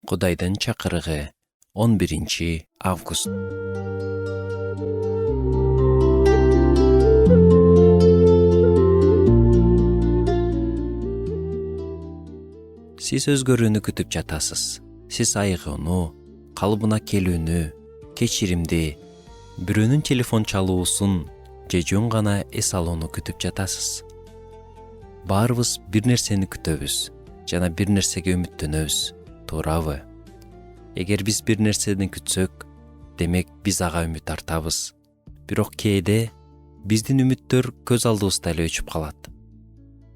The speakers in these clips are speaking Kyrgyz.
Кудайдын чакырыгы 11-август. Сиз өзгөрүүнү күтүп жатасыз. Сиз айыгууну, калыбына келүүнү, кечиримди, бирөөнүн телефон чалуусун же жөн гана эс алууну күтүп жатасыз. Баарыбыз бир нерсени күтөбүз жана бир нерсеге үмүттөнөбүз, туурабы? Эгер биз бир нерсени күтсөк, демек биз ага үмүт артабыз. Бирок кээде биздин үмүттөр көз алдыбызда эле өчүп калат.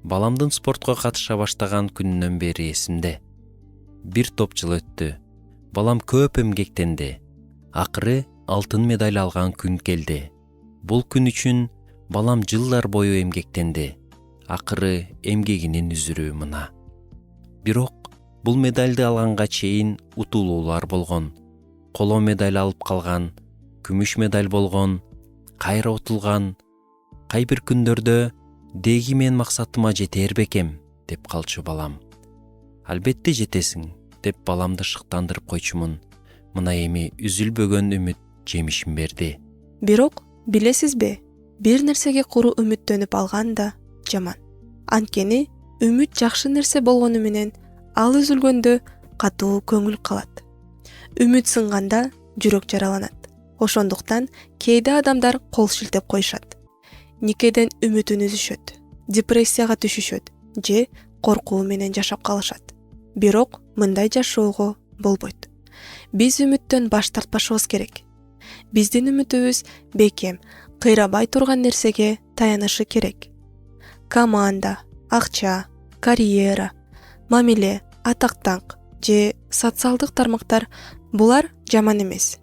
Баламдын спортко катыша баштаган күнүнөн бери эсимде. Бир топ жыл өттү. Балам көп эмгектенди. Акыры алтын медаль алган күн келди. Бул күн үчүн балам жылдар бою эмгектенди. Акыры эмгегинин үзүрү мына. Бирок бул медальды алганга чейин утулуулар болгон. Коло медаль алып калган, күмүш медаль болгон, кайра утулган. Кайбир күндөрдө деги мен максатыма жетер бекем деп калчу балам. Албетте жетесиң деп баламды шыктандырып койчумун. Мына эми үзүлбөгөн үмүт жемишин берди. Бирок билесизби, бир нерсеге куру үмүттөнүп алган да жаман. Анткени үмүт жакшы нерсе болгону менен ал үзүлгөндө катуу көңүл калат. Үмүт сынганда жүрөк жараланат. Ошондуктан кээде адамдар кол шилтеп коюшат. Никеден үмүтүн үзүшөт, депрессияга түшүшөт же коркуу менен жашап калышат. Бирок мындай жашоого болбойт. Биз үмүттөн баш тартпашыбыз керек. Биздин үмүтүбүз бекем, кыйрабай турган нерсеге таянышы керек. Команда, акча, карьера, мамиле, атак-даңк же социалдык тармактар булар жаман эмес.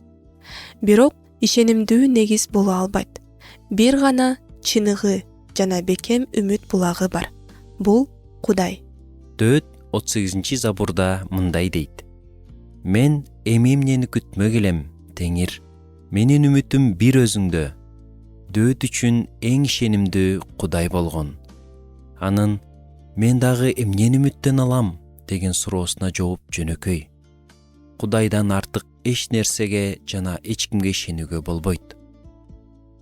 Бирок ишенимдүү негиз боло албайт. Бир гана чыныгы жана бекем үмүт булагы бар. Бул Кудай. Дөөт 38-забурда мындай дейт. Мен эми эмнени күтмөк элем, Теңир. Менин үмүтүм бир өзүңдө. Дөөт үчүн эң ишенимдүү Кудай болгон. Анын мен дагы эмнени үмүттөн алам деген суроосуна жооп жөнөкөй. Кудайдан артык эч нерсеге жана эч кимге ишенүүгө болбойт.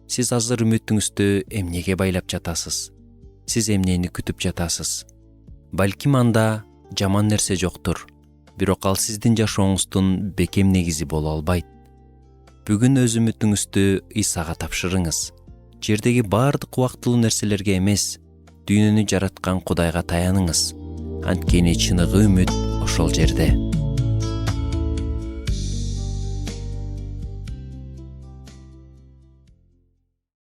Сиз азыр үмүтүңүздү эмнеге байлап жатасыз? Сиз эмнени күтүп жатасыз? Балким анда жаман нерсе жоктур, бирок ал сиздин жашооңуздун бекем негизи боло албайт. Бүгүн өз үмүтүңүздү Исага тапшырыңыз. Жердеги баардык убактылуу нерселерге эмес, дүйнөнү жараткан Кудайга таяныңыз. Анткени чыныгы үмүт ошол жерде.